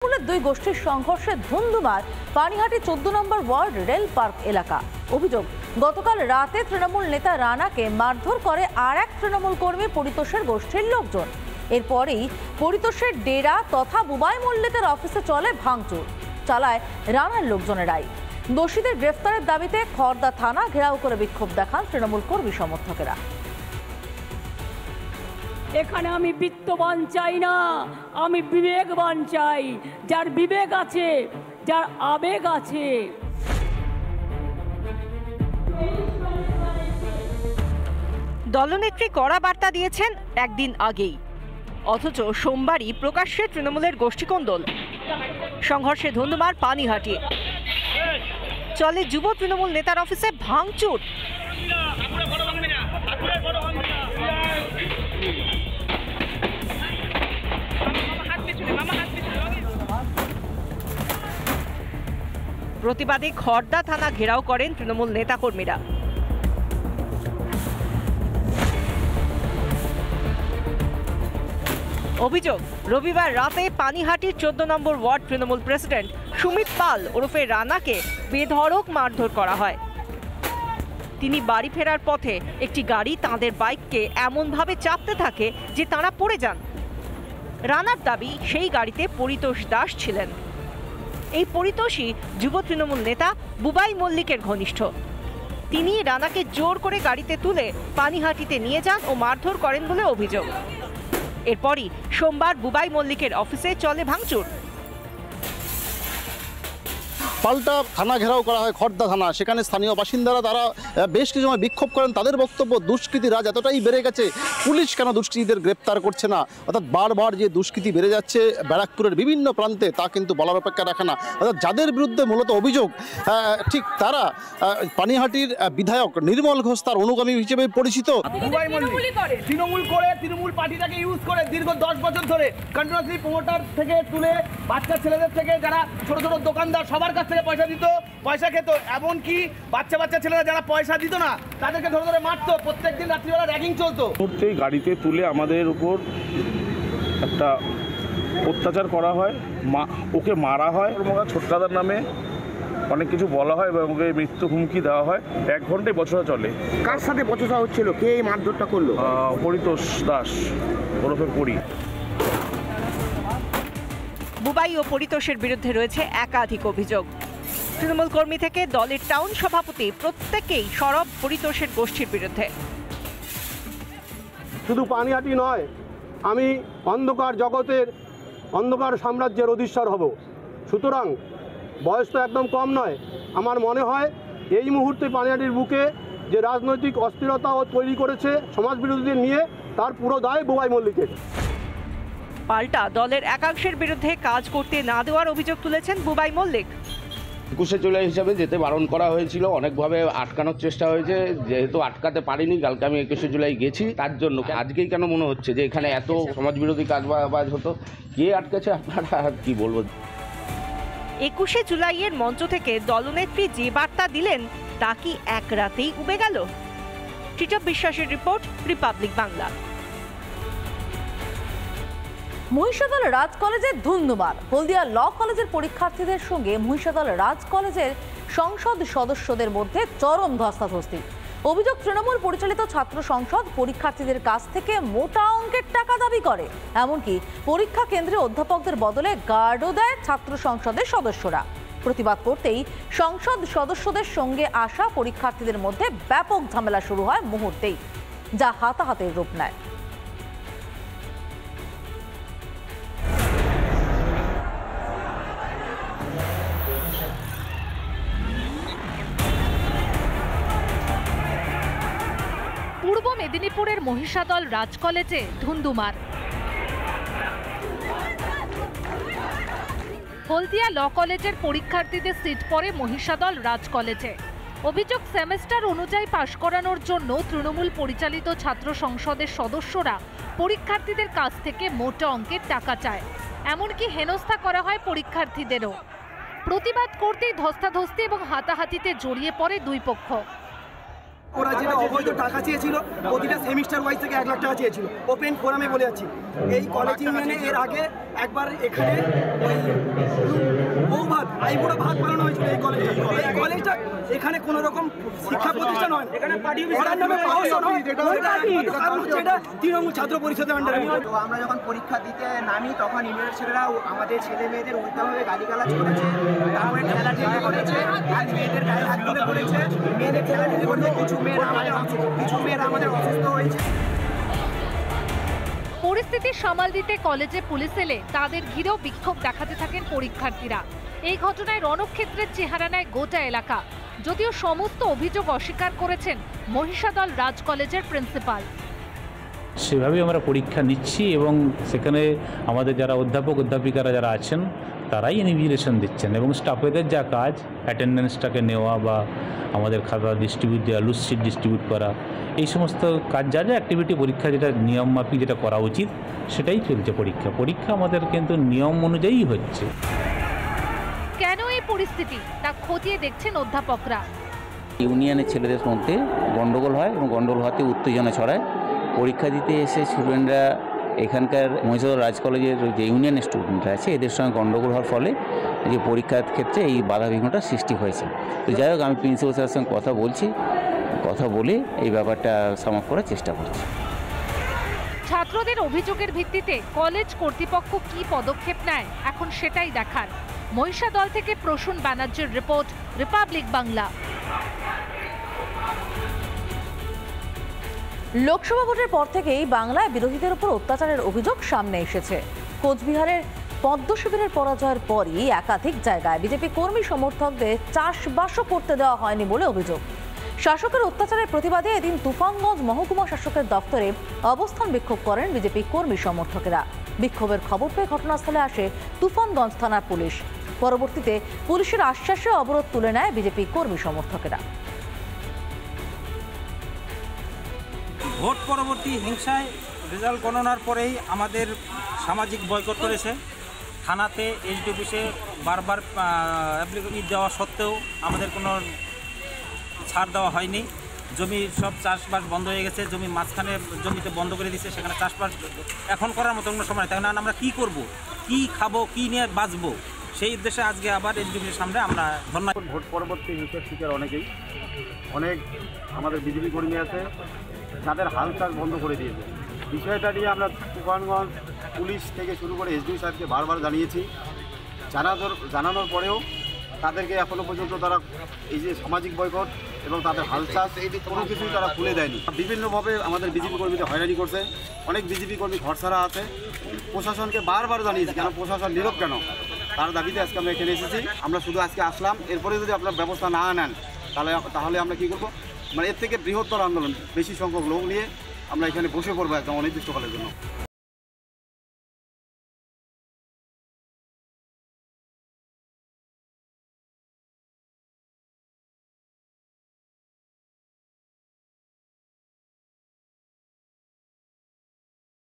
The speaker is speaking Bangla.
দুই গোষ্ঠীর সংঘর্ষে ধুন্ধুমার পানিহাটি 14 নম্বর ওয়ার্ড রেল পার্ক এলাকা। অভিযোগ, গতকাল রাতে তৃণমূল নেতা রানাকে মারধর করে আর এক তৃণমূল কর্মী পরিতোষের গোষ্ঠীর লোকজন। এরপরেই পরিতোষের ডেরা তথা বুবাই মল্লিকের অফিসে চলে ভাঙচুর চালায় রানার লোকজনেরাই। দোষীদের গ্রেফতারের দাবিতে খড়দা থানা ঘেরাও করে বিক্ষোভ দেখান তৃণমূল কর্মী সমর্থকেরা। এখানে আমি বিত্তবান চাই না, আমি বিবেকবান চাই, যার বিবেক আছে, যার আবেগ আছে। দলনেত্রী কড়া বার্তা দিয়েছেন একদিন আগেই, অথচ সোমবারই প্রকাশ্যে তৃণমূলের গোষ্ঠীকন্দল। সংঘর্ষে ধুন্ধুমার পানিহাটি, চলে যুব তৃণমূল নেতার অফিসে ভাঙচুর। প্রতিবাদে খড়দা থানা ঘেরাও করেন তৃণমূল নেতাকর্মীরা। অভিযোগ, রবিবার রাতে পানিহাটির 14 নম্বর ওয়ার্ড তৃণমূল প্রেসিডেন্ট সুমিত পাল ওরফে রানাকে বেধড়ক মারধর করা হয়। তিনি বাড়ি ফেরার পথে একটি গাড়ি তাঁদের বাইককে এমনভাবে চাপতে থাকে যে তাঁরা পড়ে যান। রানার দাবি, সেই গাড়িতে পরিতোষ দাস ছিলেন। এই পরিতোষই যুব তৃণমূল নেতা বুবাই মল্লিকের ঘনিষ্ঠ। তিনি রানাকে জোর করে গাড়িতে তুলে পানিহাটিতে নিয়ে যান ও মারধর করেন বলে অভিযোগ। এরপরই সোমবার বুবাই মল্লিকের অফিসে চলে ভাঙচুর। পাল্টা থানা ঘেরাও করা হয়, খড়দা থানা। সেখানে স্থানীয় বাসিন্দারা তারা বেশ কিছু সময় বিক্ষোভ করেন। তাদের বক্তব্য, দুষ্কৃতির রাজ এতটাই বেড়ে গেছে, পুলিশ কেন দুষ্কৃতীদের গ্রেপ্তার করছে না? অর্থাৎ বারবার যে দুষ্কৃতি বেড়ে যাচ্ছে ব্যারাকপুরের বিভিন্ন প্রান্তে, তা কিন্তু বলার অপেক্ষা রাখে না। অর্থাৎ যাদের বিরুদ্ধে মূলত অভিযোগ, ঠিক তারা পানিহাটির বিধায়ক নির্মল ঘোষ তার অনুগামী হিসেবে পরিচিত। তৃণমূল করে, তৃণমূল পার্টিটাকে ইউজ করে দীর্ঘ 10 বছর ধরে কন্টিনিউয়াসলি প্রমোটার থেকে তুলে বাচ্চা ছেলেদের থেকে, যারা ছোট ছোট দোকানদার, সবার কাছ থেকে পয়সা দিত, পয়সা খেত। এমনকি বাচ্চা ছেলেরা যারা পয়সা দিত না তাদেরকে ধরে ধরে মারতো। প্রত্যেকদিন রাত্রিবেলা র্যাগিং চলতো। মুহূর্তেই গাড়িতে তুলে আমাদের উপর একটা অত্যাচার করা হয়, ওকে মারা হয়, ছোটকাদার নামে অনেক কিছু বলা হয় এবং ওকে মৃত্যু হুমকি দেওয়া হয়। 1 ঘন্টায় বচসা চলে। কার সাথে বচসা হচ্ছিল? কে এই মারধরটা করলো? পরিতোষ দাস ওরফে পরি। বুবাই ও পরিতোষের বিরুদ্ধে রয়েছে একাধিক অভিযোগ। তৃণমূল কর্মী থেকে দলের টাউন সভাপতি প্রত্যেকেই সরব পরিতোষের গোষ্ঠীর বিরুদ্ধে। শুধু পানিহাটি নয়, আমি অন্ধকার জগতের, অন্ধকার সাম্রাজ্যের অধীশ্বর হব। সুতরাং বয়স তো একদম কম নয়। আমার মনে হয় এই মুহূর্তে পানিহাটির বুকে যে রাজনৈতিক অস্থিরতা ও তৈরি করেছে সমাজ বিরোধীদের নিয়ে, তার পুরো দায় বুবাই মল্লিকের। পাল্টা দলের একাংশের বিরুদ্ধে কাজ করতে না দেওয়ার অভিযোগ তুলেছেন বুবাই মল্লিক। 21শে জুলাই হিসাবে যেতে বারণ করা হয়েছিল, অনেকভাবে আটকানোর চেষ্টা হয়েছে, যেহেতু আটকাতে পারিনি। কালকে আমি 21শে জুলাই গেছি, তার জন্য আজকেই কেন মনে হচ্ছে যে এখানে এত সমাজবিরোধী কাজ হতো? কে আটকেছে আপনারা আর কি বলবো। 21শে জুলাইয়ের মঞ্চ থেকে দলনেত্রী যে বার্তা দিলেন তা কি এক রাতেই উবে গেল? টিটপ বিশ্বাসের রিপোর্ট, রিপাবলিক বাংলা। মহিষাদল রাজ কলেজের ধুন্ধুমার। হলদিয়া ল কলেজের পরীক্ষার্থীদের সঙ্গে মহিষাদল রাজ কলেজের সংসদ সদস্যদের মধ্যে চরম ধস্তাধস্তি। অভিযোগ, তৃণমূল পরিচালিত ছাত্র সংসদ পরীক্ষার্থীদের কাছ থেকে মোটা অঙ্কের টাকা দাবি করে। এমনকি পরীক্ষা কেন্দ্রে অধ্যাপকদের বদলে গার্ডও দেয় ছাত্র সংসদের সদস্যরা। প্রতিবাদ করতেই সংসদ সদস্যদের সঙ্গে আসা পরীক্ষার্থীদের মধ্যে ব্যাপক ঝামেলা শুরু হয় মুহূর্তেই, যা হাতাহাতির রূপ নেয়। পূর্ব মেদিনীপুরের মহিষাদল রাজ কলেজে ধুন্ধুমার। হলদিয়া ল কলেজের পরীক্ষার্থীদের সিট পড়ে মহিষাদল রাজ কলেজে। অভিযোগ, সেমেস্টার অনুযায়ী পাশ করানোর জন্য তৃণমূল পরিচালিত ছাত্র সংসদের সদস্যরা পরীক্ষার্থীদের কাছ থেকে মোটা অঙ্কের টাকা চায়। এমনকি হেনস্থা করা হয় পরীক্ষার্থীদেরও। প্রতিবাদ করতেই ধস্তাধস্তি এবং হাতাহাতিতে জড়িয়ে পড়ে দুই পক্ষ। ওরা যেটা অবৈধ টাকা চেয়েছিল প্রতিটা সেমিস্টার ওয়াইজ থেকে 1 লাখ টাকা চেয়েছিল। ওপেন ফোরামে বলে যাচ্ছি, এই কলেজ ইউনিয়নে এর আগে একবার এখানে ওই বৌভাত আইবুড়ো ভাত বানানো হয়েছিল এই কলেজে। এই কলেজটা এখানে কোনো রকম শিক্ষা প্রতিষ্ঠান হয়, এখানে তৃণমূল ছাত্র পরিষদের আন্ডারে। তো আমরা যখন পরীক্ষা দিতে নামি তখন ইউনিয়নের ছেলেরা আমাদের ছেলে মেয়েদের উল্টাভাবে গালিগালাজ করেছে, তারপরে ঠেলাঠেলি করেছে, আর মেয়েদের গায়ে হাত তুলে করেছে। মেয়েদের ঠেলাঠেলি করতে কিছু মেয়েরা আমাদের অসুস্থ হয়েছে। পরিস্থিতি সামাল দিতে কলেজে পুলিশ এলে তাদের ঘিরেও বিক্ষোভ দেখাতে থাকেন পরীক্ষার্থীরা। এই ঘটনায় রণক্ষেত্রের চেহারা নেয় গোটা এলাকা। যদিও সমস্ত অভিযোগ অস্বীকার করেছেন মহিষাদল রাজ কলেজের প্রিন্সিপাল। সেভাবেই আমরা পরীক্ষা নিচ্ছি এবং সেখানে আমাদের যারা অধ্যাপক অধ্যাপিকারা যারা আছেন তারাই ইনভিজিলেশন দিচ্ছেন এবং স্টাফেদের যা কাজ অ্যাটেন্ডেন্সটাকে নেওয়া বা আমাদের খাতা ডিস্ট্রিবিউট দেওয়া, লুজশিট ডিস্ট্রিবিউট করা, এই সমস্ত কাজ যা যা অ্যাক্টিভিটি পরীক্ষা যেটা নিয়ম মাফিক যেটা করা উচিত সেটাই চলছে। পরীক্ষা আমাদের কিন্তু নিয়ম অনুযায়ী হচ্ছে। কেন এই পরিস্থিতি তা খতিয়ে দেখছেন অধ্যাপকরা। ইউনিয়নের ছেলেদের মধ্যে গণ্ডগোল হয় এবং গণ্ডগোল হওয়াতে উত্তেজনা ছড়ায়। পরীক্ষা দিতে এসে স্টুডেন্টরা এখানকার মহিষাদল রাজ কলেজের যে ইউনিয়নের স্টুডেন্টরা আছে এদের সঙ্গে গণ্ডগোল হওয়ার ফলে যে পরীক্ষার ক্ষেত্রে এই বাধাবিঘ্নটা সৃষ্টি হয়েছে। তো যাই হোক, আমি প্রিন্সিপাল স্যারের সঙ্গে কথা বলে এই ব্যাপারটা সমাপ্ত করার চেষ্টা করছি। ছাত্রদের অভিযোগের ভিত্তিতে কলেজ কর্তৃপক্ষ কী পদক্ষেপ নেয় এখন সেটাই দেখার। মহিষাদল থেকে প্রসূন ব্যানার্জির রিপোর্ট, রিপাবলিক বাংলা। লোকসভা ভোটের পর থেকেই বাংলায় বিরোধীদের উপর অত্যাচারের অভিযোগ সামনে এসেছে। কোচবিহারের পদ্ম শিবিরের পরাজয়ের পরই একাধিক জায়গায় বিজেপি কর্মী সমর্থকদের চাষবাসও করতে দেওয়া হয়নি বলে অভিযোগ। শাসকের অত্যাচারের প্রতিবাদে এদিন তুফানগঞ্জ মহকুমা শাসকের দপ্তরে অবস্থান বিক্ষোভ করেন বিজেপি কর্মী সমর্থকেরা। বিক্ষোভের খবর পেয়ে ঘটনাস্থলে আসে তুফানগঞ্জ থানার পুলিশ। পরবর্তীতে পুলিশের আশ্বাসে অবরোধ তুলে নেয় বিজেপি কর্মী সমর্থকেরা। ভোট পরবর্তী হিংসায় রেজাল্ট গণনার পরেই আমাদের সামাজিক বয়কট করেছে। থানাতে এসডি অফিসে বারবার অ্যাপ্লিকেশন দেওয়া সত্ত্বেও আমাদের কোনো ছাড় দেওয়া হয়নি। জমি সব চাষবাস বন্ধ হয়ে গেছে, জমি মাঝখানে জমিতে বন্ধ করে দিচ্ছে, সেখানে চাষবাস এখন করার মতো কোনো সময় থাকে না। আমরা কী করব, কী খাবো, কী নিয়ে বাঁচবো, সেই উদ্দেশ্যে আজকে আবার এসডি অফিসের সামনে আমরা ধর্ণা। ভোট পরবর্তী হিংসার শিকার অনেক আমাদের বিজেপি কর্মী আছে যাদের হাল চাষ বন্ধ করে দিয়েছে। বিষয়টা নিয়ে আমরা তুফানগঞ্জ পুলিশ থেকে শুরু করে এসডি সাহেবকে বারবার জানিয়েছি। জানানোর পরেও তাদেরকে এখনও পর্যন্ত তারা এই যে সামাজিক বয়কট এবং তাদের হাল চাষ এই কোনো কিছুই তারা খুলে দেয়নি। বিভিন্নভাবে আমাদের বিজেপি কর্মীদের হয়রানি করছে। অনেক বিজেপি কর্মী ঘরছাড়া আছে। প্রশাসনকে বারবার জানিয়েছি, কেন প্রশাসন নীরব কেন, তার দাবিতে আজকে আমরা এখানে এসেছি। আমরা শুধু আজকে আসলাম, এরপরে যদি আপনার ব্যবস্থা না নেন তাহলে আমরা কী করবো, মানে এর থেকে বৃহত্তর আন্দোলন, বেশি সংখ্যক লোক নিয়ে আমরা এখানে বসে পড়বো একদম অনির্দিষ্টকালের জন্য।